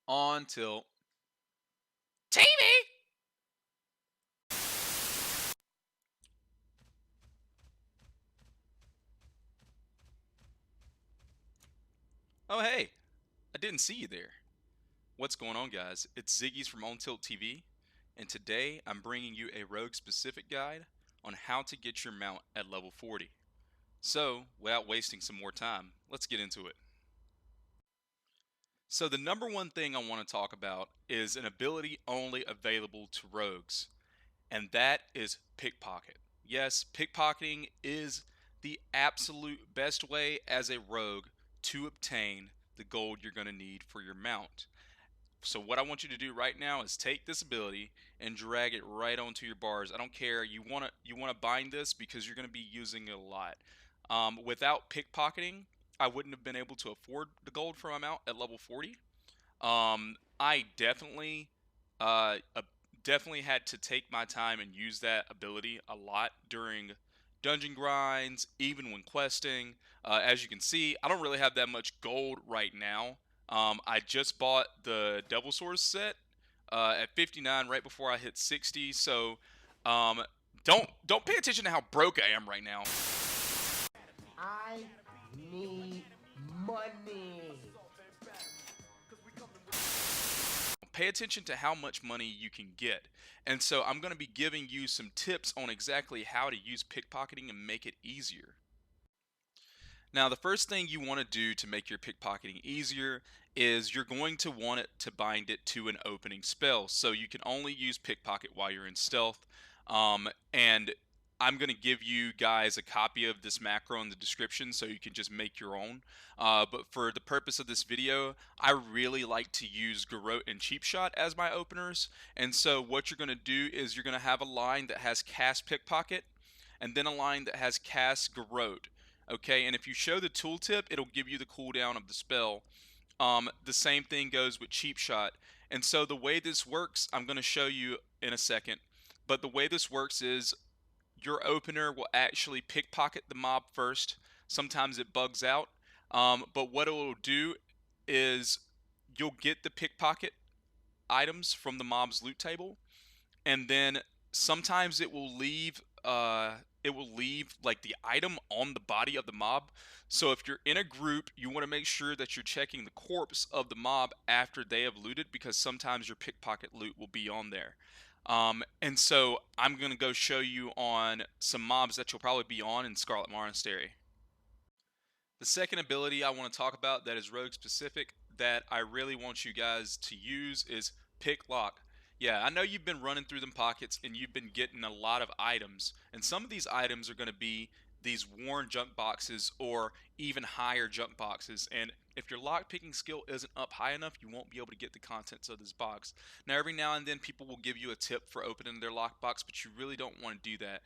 On tilt. TV! Oh, hey. I didn't see you there. What's going on, guys? It's Ziggy's from On Tilt TV, and today I'm bringing you a rogue-specific guide on how to get your mount at level 40. So, without wasting some more time, let's get into it. So the number one thing I want to talk about is an ability only available to rogues, and that is pickpocket. Yes, pickpocketing is the absolute best way as a rogue to obtain the gold you're going to need for your mount. So what I want you to do right now is take this ability and drag it right onto your bars. I don't care. You want to bind this because you're going to be using it a lot. Without pickpocketing, I wouldn't have been able to afford the gold for my mount at level 40. I definitely had to take my time and use that ability a lot during dungeon grinds, even when questing. As you can see, I don't really have that much gold right now. I just bought the Devil Source set at 59 right before I hit 60. So um, don't pay attention to how broke I am right now. I need money. Pay attention to how much money you can get. And so I'm going to be giving you some tips on exactly how to use pickpocketing and make it easier. Now, the first thing you want to do to make your pickpocketing easier is you're going to want it to bind it to an opening spell. So you can only use pickpocket while you're in stealth. And I'm going to give you guys a copy of this macro in the description so you can just make your own. But for the purpose of this video, I really like to use Garrote and Cheap Shot as my openers. And so what you're going to do is you're going to have a line that has Cast Pickpocket and then a line that has Cast Garrote. Okay, and if you show the tooltip, it'll give you the cooldown of the spell. The same thing goes with Cheap Shot. And so the way this works, I'm going to show you in a second. But the way this works is your opener will actually pickpocket the mob first. Sometimes it bugs out. But what it will do is you'll get the pickpocket items from the mob's loot table, and then sometimes it will leave like the item on the body of the mob. So if you're in a group, you want to make sure that you're checking the corpse of the mob after they have looted, because sometimes your pickpocket loot will be on there. And so I'm gonna go show you on some mobs that you'll probably be on in Scarlet Monastery. The second ability I want to talk about that is rogue specific that I really want you guys to use is Pick Lock. Yeah, I know you've been running through them pockets and you've been getting a lot of items, and some of these items are going to be these worn junk boxes or even higher junk boxes, and if your lock picking skill isn't up high enough, you won't be able to get the contents of this box. Now every now and then people will give you a tip for opening their lockbox, but you really don't want to do that,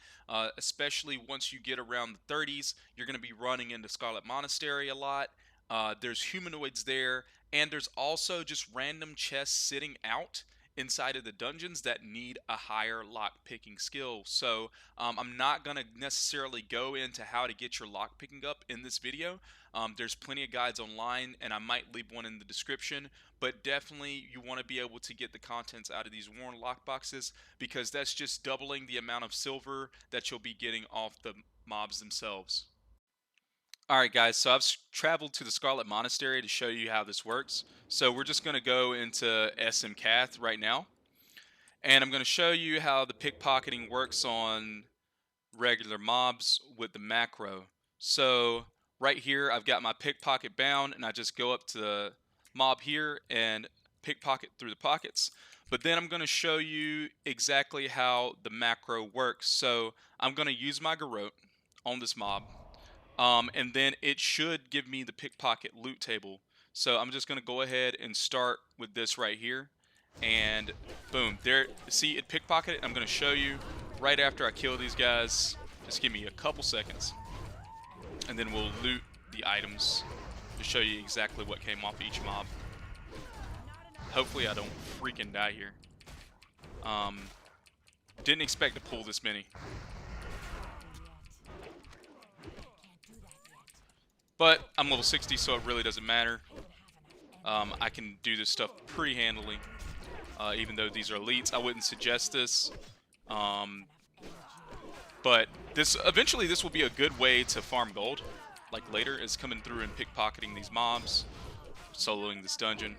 especially once you get around the 30s. You're going to be running into Scarlet Monastery a lot. There's humanoids there, and there's also just random chests sitting out inside of the dungeons that need a higher lock picking skill. So I'm not going to necessarily go into how to get your lock picking up in this video. There's plenty of guides online, and I might leave one in the description, but definitely you want to be able to get the contents out of these worn lock boxes, because that's just doubling the amount of silver that you'll be getting off the mobs themselves. Alright guys, so I've traveled to the Scarlet Monastery to show you how this works. So we're just going to go into SM Cath right now, and I'm going to show you how the pickpocketing works on regular mobs with the macro. So right here I've got my pickpocket bound, and I just go up to the mob here and pickpocket through the pockets. But then I'm going to show you exactly how the macro works. So I'm going to use my Garrote on this mob. And then it should give me the pickpocket loot table. So I'm just going to go ahead and start with this right here. And boom, there, see it pickpocketed. I'm going to show you right after I kill these guys. Just give me a couple seconds. And then we'll loot the items to show you exactly what came off each mob. Hopefully I don't freaking die here. Didn't expect to pull this many. But I'm level 60, so it really doesn't matter. I can do this stuff pretty handily. Even though these are elites, I wouldn't suggest this. But eventually this will be a good way to farm gold. Like later, is coming through and pickpocketing these mobs, soloing this dungeon,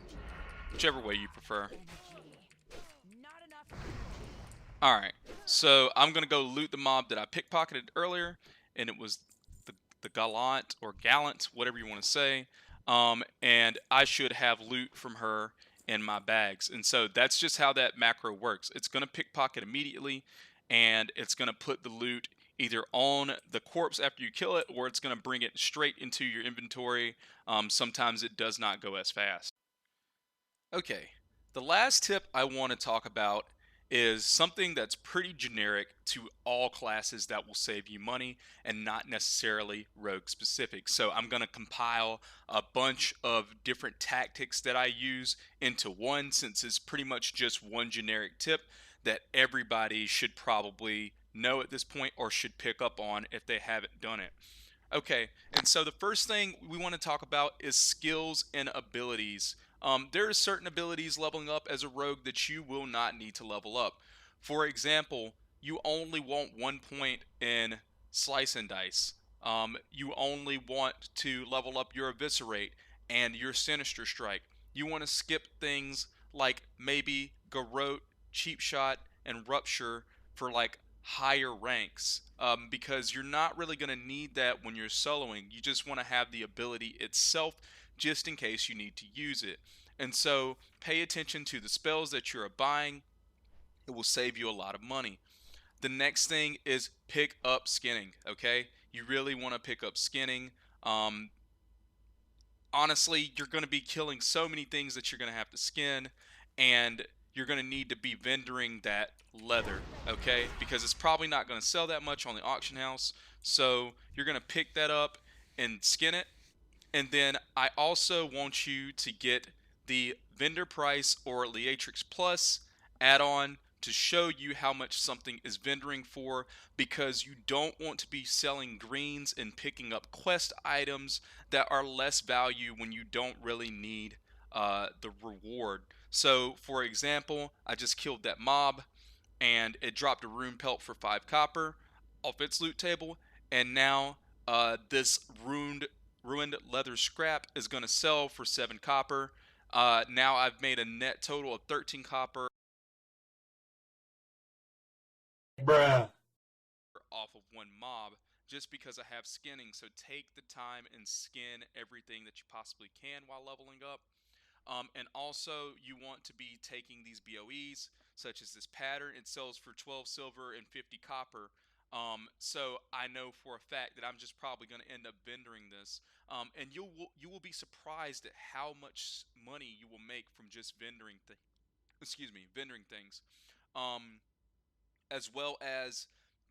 whichever way you prefer. Alright, so I'm going to go loot the mob that I pickpocketed earlier, and it was the Gallant, or Gallant, whatever you want to say. And I should have loot from her in my bags. And so that's just how that macro works. It's going to pickpocket immediately, and it's going to put the loot either on the corpse after you kill it, or it's going to bring it straight into your inventory. Sometimes it does not go as fast. Okay, the last tip I want to talk about is something that's pretty generic to all classes that will save you money and not necessarily rogue specific. So I'm going to compile a bunch of different tactics that I use into one, since it's pretty much just one generic tip that everybody should probably know at this point, or should pick up on if they haven't done it. Okay, and so the first thing we want to talk about is skills and abilities. There are certain abilities leveling up as a rogue that you will not need to level up. For example, you only want 1 point in Slice and Dice. You only want to level up your Eviscerate and your Sinister Strike. You want to skip things like maybe Garrote, Cheap Shot, and Rupture for like higher ranks, because you're not really going to need that when you're soloing. You just want to have the ability itself just in case you need to use it. And so pay attention to the spells that you're buying. It will save you a lot of money. The next thing is pick up skinning. Okay, you really want to pick up skinning. Honestly, you're going to be killing so many things that you're going to have to skin, and you're going to need to be vendoring that leather, okay? Because it's probably not going to sell that much on the auction house. So you're going to pick that up and skin it. And then I also want you to get the vendor price or Leatrix Plus add-on to show you how much something is vendoring for, because you don't want to be selling greens and picking up quest items that are less value when you don't really need the reward. So for example, I just killed that mob and it dropped a rune pelt for 5 copper off its loot table, and now this ruined leather scrap is going to sell for 7 copper. Now I've made a net total of 13 copper Bruh. off of one mob, just because I have skinning. So take the time and skin everything that you possibly can while leveling up. And also you want to be taking these BOEs, such as this pattern. It sells for 12 silver and 50 copper. So I know for a fact that I'm just probably going to end up vendoring this. And you will be surprised at how much money you will make from just vendoring things. As well as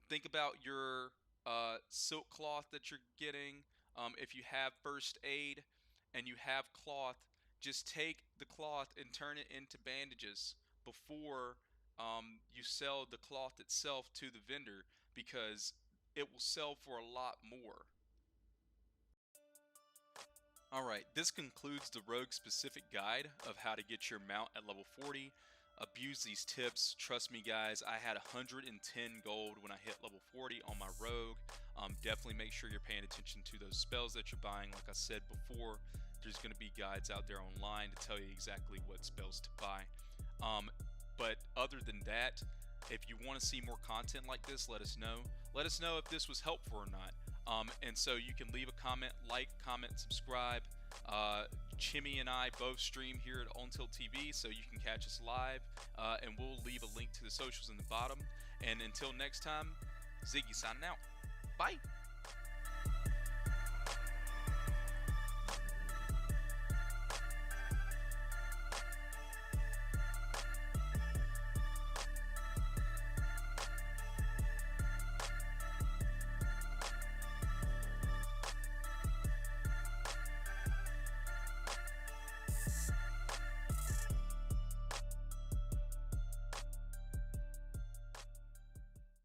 think about your silk cloth that you're getting. If you have first aid and you have cloth, just take the cloth and turn it into bandages before you sell the cloth itself to the vendor, because it will sell for a lot more. Alright, this concludes the rogue specific guide of how to get your mount at level 40. Abuse these tips. Trust me guys, I had 110 gold when I hit level 40 on my rogue. Definitely make sure you're paying attention to those spells that you're buying. Like I said before, there's going to be guides out there online to tell you exactly what spells to buy. But other than that, if you want to see more content like this, let us know. Let us know if this was helpful or not. And so you can leave a comment, comment, subscribe. Chimmy and I both stream here at Ontilt TV, so you can catch us live, and we'll leave a link to the socials in the bottom. And until next time, Ziggy signing out. Bye.